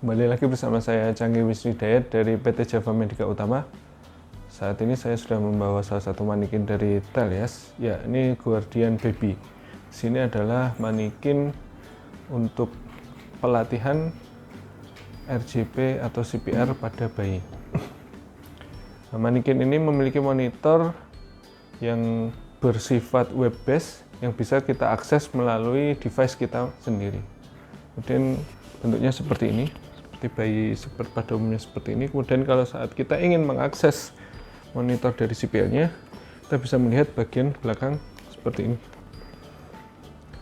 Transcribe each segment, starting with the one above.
Kembali lagi bersama saya Canggi Wisnudayat dari PT Java Medica Utama. Saat ini saya sudah membawa salah satu manikin dari Telias, yakni Guardian Baby. Sini adalah manikin untuk pelatihan RJP atau CPR pada bayi. Nah, manikin ini memiliki monitor yang bersifat web based yang bisa kita akses melalui device kita sendiri. Kemudian bentuknya seperti ini, seperti bayi pada umumnya seperti ini. Kemudian kalau saat kita ingin mengakses monitor dari CPR-nya, kita bisa melihat bagian belakang seperti ini.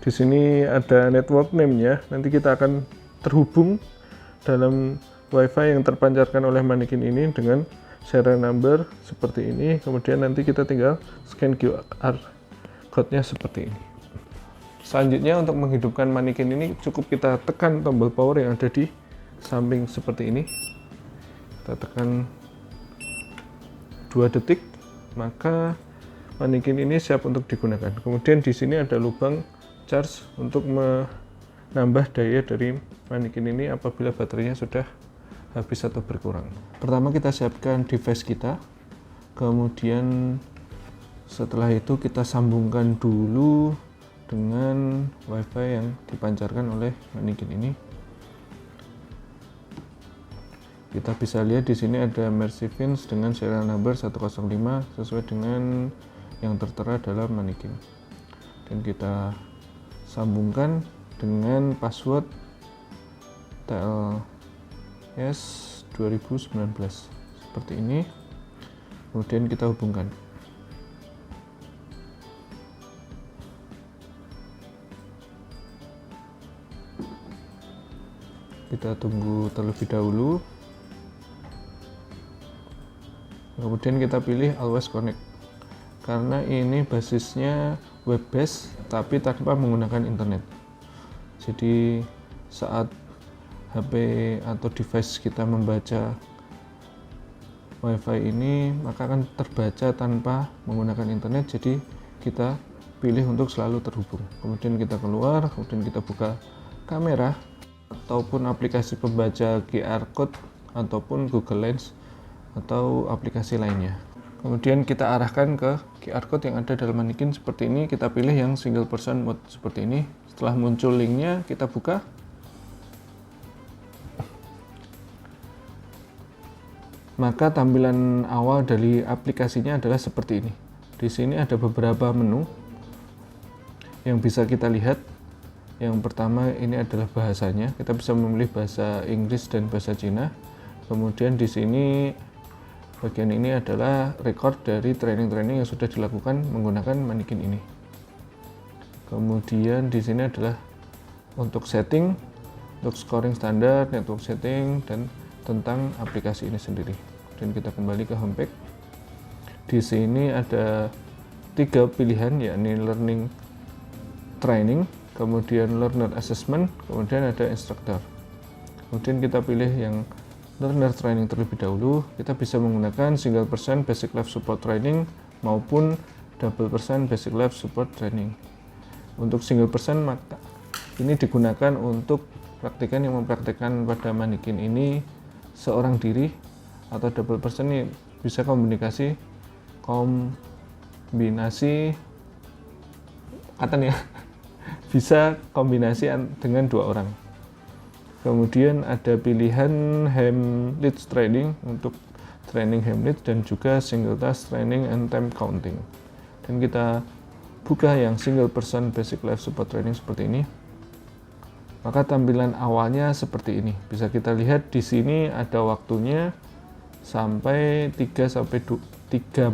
Di sini ada network name-nya. Nanti kita akan terhubung dalam WiFi yang terpancarkan oleh manikin ini dengan serial number seperti ini. Kemudian nanti kita tinggal scan QR code-nya seperti ini. Selanjutnya untuk menghidupkan manikin ini cukup kita tekan tombol power yang ada di samping seperti ini. Kita tekan 2 detik, maka manikin ini siap untuk digunakan. Kemudian di sini ada lubang charge untuk menambah daya dari manikin ini apabila baterainya sudah habis atau berkurang. Pertama kita siapkan device kita, kemudian setelah itu kita sambungkan dulu dengan WiFi yang dipancarkan oleh manikin ini. Kita bisa lihat di sini ada Mercedes dengan serial number 105 sesuai dengan yang tertera dalam manikin. Dan kita sambungkan dengan password TLS 2019 seperti ini. Kemudian kita hubungkan. Kita tunggu terlebih dahulu, kemudian kita pilih always connect karena ini basisnya web based tapi tanpa menggunakan internet. Jadi saat HP atau device kita membaca WiFi ini maka akan terbaca tanpa menggunakan internet, jadi kita pilih untuk selalu terhubung. Kemudian kita keluar, kemudian kita buka kamera ataupun aplikasi pembaca QR code ataupun Google Lens atau aplikasi lainnya. Kemudian kita arahkan ke QR code yang ada dalam manikin seperti ini. Kita pilih yang single person mode seperti ini. Setelah muncul linknya kita buka. Maka tampilan awal dari aplikasinya adalah seperti ini. Di sini ada beberapa menu yang bisa kita lihat. Yang pertama ini adalah bahasanya. Kita bisa memilih bahasa Inggris dan bahasa Cina. Kemudian di sini bagian ini adalah record dari training-training yang sudah dilakukan menggunakan manikin ini. Kemudian di sini adalah untuk setting, untuk scoring standar, network setting, dan tentang aplikasi ini sendiri. Dan kita kembali ke homepage. Di sini ada 3 pilihan, yakni learning training, kemudian learner assessment, kemudian ada instructor. Kemudian kita pilih yang learner training terlebih dahulu. Kita bisa menggunakan single person basic life support training maupun double person basic life support training. Untuk single person maka ini digunakan untuk praktikan yang mempraktikkan pada manikin ini seorang diri, atau double person ini bisa kombinasi bisa kombinasi dengan 2 orang. Kemudian ada pilihan Heimlich training untuk training Heimlich dan juga single task training and time counting. Dan kita buka yang single person basic life support training seperti ini. Maka tampilan awalnya seperti ini. Bisa kita lihat di sini ada waktunya sampai 3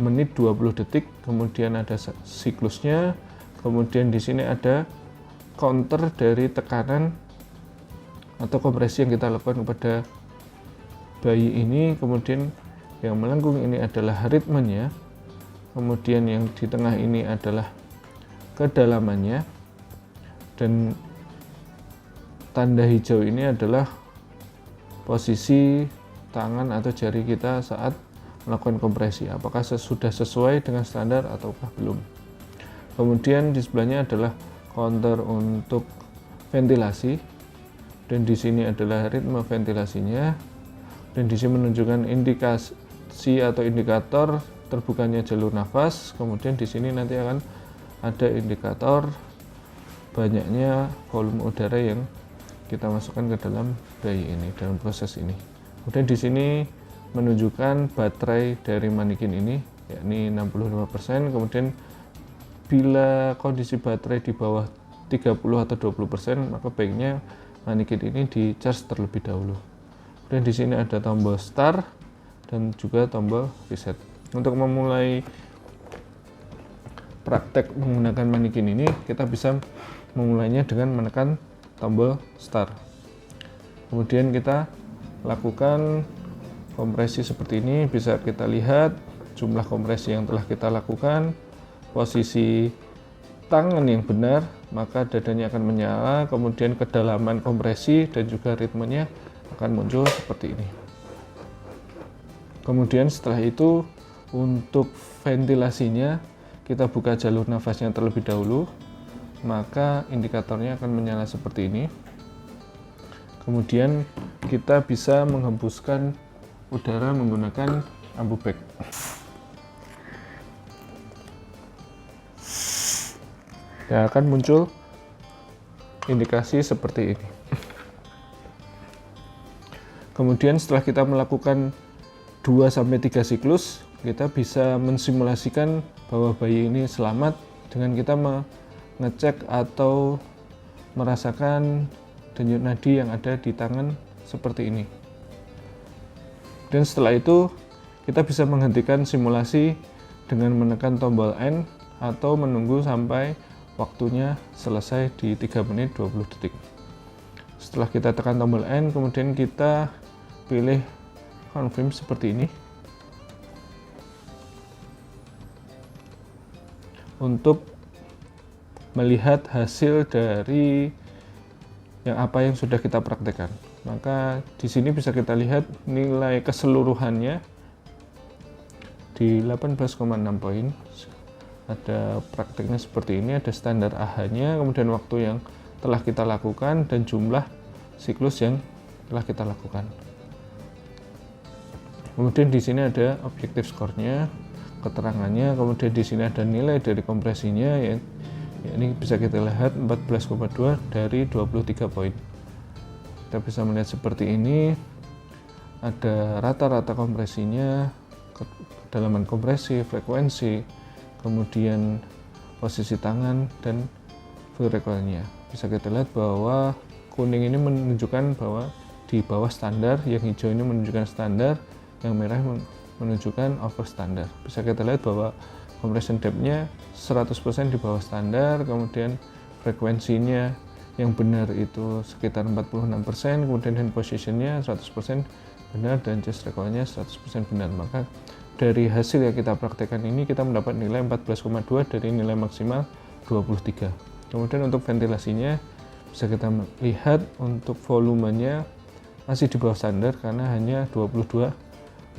menit 20 detik, kemudian ada siklusnya, kemudian di sini ada counter dari tekanan atau kompresi yang kita lakukan kepada bayi ini. Kemudian yang melengkung ini adalah ritmenya, kemudian yang di tengah ini adalah kedalamannya, dan tanda hijau ini adalah posisi tangan atau jari kita saat melakukan kompresi, apakah sudah sesuai dengan standar ataukah belum. Kemudian di sebelahnya adalah counter untuk ventilasi, Dan di sini adalah ritme ventilasinya, dan di sini menunjukkan indikasi atau indikator terbukanya jalur nafas. Kemudian di sini nanti akan ada indikator banyaknya volume udara yang kita masukkan ke dalam bayi ini dalam proses ini. Kemudian di sini menunjukkan baterai dari manikin ini, yakni 65%. Kemudian bila kondisi baterai di bawah 30 atau 20%, maka baiknya manikin ini di charge terlebih dahulu. Dan di sini ada tombol start dan juga tombol reset. Untuk memulai praktek menggunakan manikin ini, kita bisa memulainya dengan menekan tombol start. Kemudian kita lakukan kompresi seperti ini. Bisa kita lihat jumlah kompresi yang telah kita lakukan, posisi tangan yang benar, maka dadanya akan menyala, kemudian kedalaman kompresi dan juga ritmenya akan muncul seperti ini. Kemudian setelah itu untuk ventilasinya kita buka jalur nafasnya terlebih dahulu, maka indikatornya akan menyala seperti ini. Kemudian kita bisa menghembuskan udara menggunakan ambu bag. Ya, akan muncul indikasi seperti ini. Kemudian setelah kita melakukan 2-3 siklus, kita bisa mensimulasikan bahwa bayi ini selamat dengan kita mengecek atau merasakan denyut nadi yang ada di tangan seperti ini. Dan setelah itu kita bisa menghentikan simulasi dengan menekan tombol N atau menunggu sampai waktunya selesai di 3 menit 20 detik. Setelah kita tekan tombol N, kemudian kita pilih confirm seperti ini untuk melihat hasil dari apa yang sudah kita praktekkan. Maka di sini bisa kita lihat nilai keseluruhannya di 18,6 poin. Ada prakteknya seperti ini, ada standar AH-nya, kemudian waktu yang telah kita lakukan, dan jumlah siklus yang telah kita lakukan. Kemudian di sini ada objektif skornya, keterangannya, kemudian di sini ada nilai dari kompresinya, ya ini bisa kita lihat 14,2 dari 23 poin. Kita bisa melihat seperti ini, ada rata-rata kompresinya, kedalaman kompresi, frekuensi, kemudian posisi tangan, dan full recoil-nya. Bisa kita lihat bahwa kuning ini menunjukkan bahwa di bawah standar, yang hijau ini menunjukkan standar, yang merah menunjukkan over standar. Bisa kita lihat bahwa compression depth-nya 100% di bawah standar, kemudian frekuensinya yang benar itu sekitar 46%, kemudian hand position-nya 100% benar, dan chest recoil-nya 100% benar. Maka dari hasil yang kita praktekkan ini kita mendapat nilai 14,2 dari nilai maksimal 23. Kemudian untuk ventilasinya bisa kita lihat untuk volumenya masih di bawah standar karena hanya 22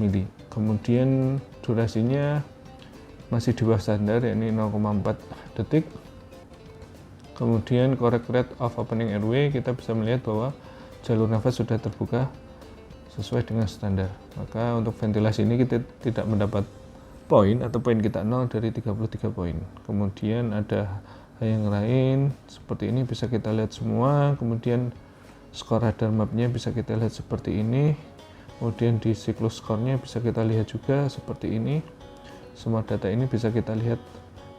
mili. Kemudian durasinya masih di bawah standar, yakni 0,4 detik. Kemudian correct rate of opening airway, kita bisa melihat bahwa jalur nafas sudah terbuka sesuai dengan standar. Maka untuk ventilasi ini kita tidak mendapat poin atau poin kita 0 dari 33 poin. Kemudian ada hal yang lain seperti ini bisa kita lihat semua. Kemudian skor radar mapnya bisa kita lihat seperti ini. Kemudian di siklus skornya bisa kita lihat juga seperti ini. Semua data ini bisa kita lihat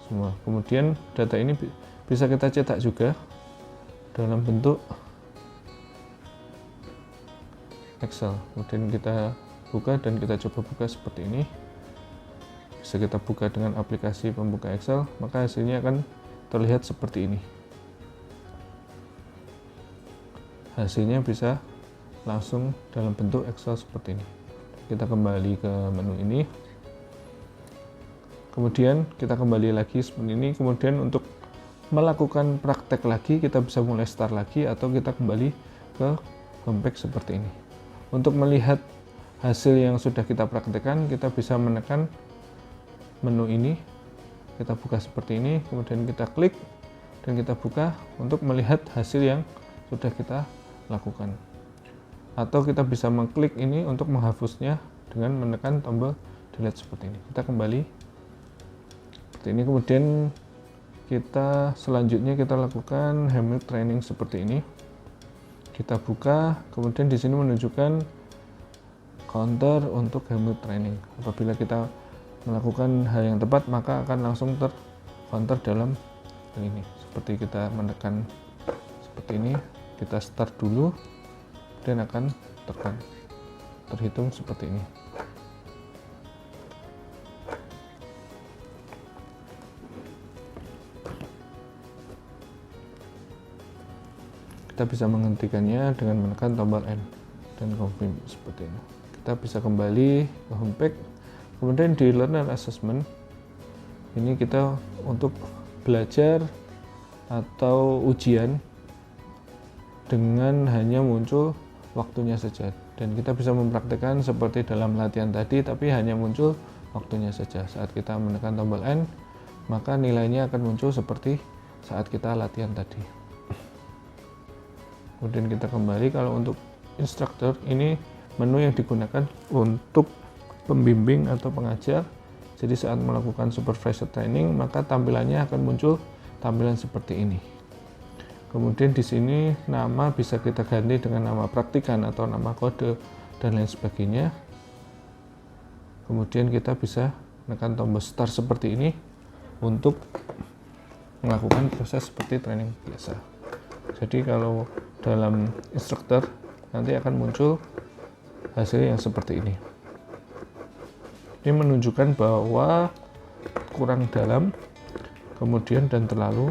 semua. Kemudian data ini bisa kita cetak juga dalam bentuk Excel. Kemudian kita buka dan kita coba buka seperti ini. Bisa kita buka dengan aplikasi pembuka Excel, maka hasilnya akan terlihat seperti ini. Hasilnya bisa langsung dalam bentuk Excel seperti ini. Kita kembali ke menu ini. Kemudian kita kembali lagi seperti ini. Kemudian untuk melakukan praktek lagi, kita bisa mulai start lagi atau kita kembali ke homepage seperti ini. Untuk melihat hasil yang sudah kita praktekkan, kita bisa menekan menu ini, kita buka seperti ini, kemudian kita klik dan kita buka untuk melihat hasil yang sudah kita lakukan. Atau kita bisa mengklik ini untuk menghapusnya dengan menekan tombol delete seperti ini. Kita kembali seperti ini, kemudian selanjutnya kita lakukan hammer training seperti ini. Kita buka, kemudian di sini menunjukkan counter untuk hammer training. Apabila kita melakukan hal yang tepat, maka akan langsung counter dalam ini. Seperti kita menekan seperti ini, kita start dulu dan akan terhitung seperti ini. Kita bisa menghentikannya dengan menekan tombol N dan confirm seperti ini. Kita bisa kembali ke homepage, kemudian di learner assessment ini kita untuk belajar atau ujian dengan hanya muncul waktunya saja, dan kita bisa mempraktikkan seperti dalam latihan tadi, tapi hanya muncul waktunya saja. Saat kita menekan tombol N, maka nilainya akan muncul seperti saat kita latihan tadi. Kemudian kita kembali, kalau untuk instruktur ini menu yang digunakan untuk pembimbing atau pengajar. Jadi saat melakukan supervisor training, maka tampilannya akan muncul tampilan seperti ini. Kemudian di sini nama bisa kita ganti dengan nama praktikan atau nama kode dan lain sebagainya. Kemudian kita bisa menekan tombol start seperti ini untuk melakukan proses seperti training biasa. Jadi kalau dalam instruktur nanti akan muncul hasil yang seperti ini. Ini menunjukkan bahwa kurang dalam, kemudian dan terlalu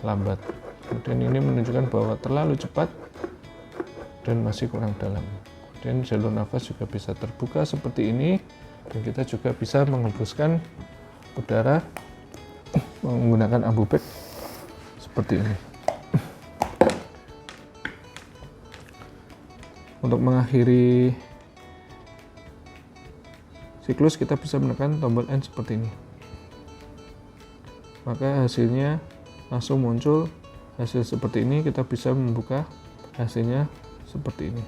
lambat. Kemudian ini menunjukkan bahwa terlalu cepat dan masih kurang dalam. Kemudian jalur nafas juga bisa terbuka seperti ini, dan kita juga bisa menghembuskan udara menggunakan AmbuBag seperti ini. Untuk mengakhiri siklus, kita bisa menekan tombol N seperti ini. Maka hasilnya langsung muncul hasil seperti ini. Kita bisa membuka hasilnya seperti ini.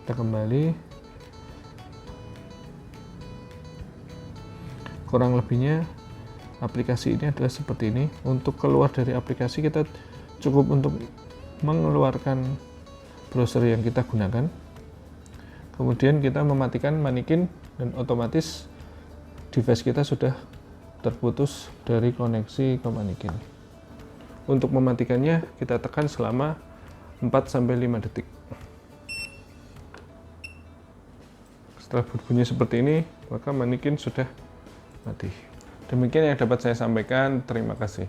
Kita kembali, kurang lebihnya aplikasi ini adalah seperti ini. Untuk keluar dari aplikasi, kita cukup untuk mengeluarkan browser yang kita gunakan, kemudian kita mematikan Mannequin, dan otomatis device kita sudah terputus dari koneksi ke Mannequin. Untuk mematikannya, kita tekan selama 4-5 detik. Setelah berbunyi seperti ini, maka Mannequin sudah mati. Demikian yang dapat saya sampaikan. Terima kasih.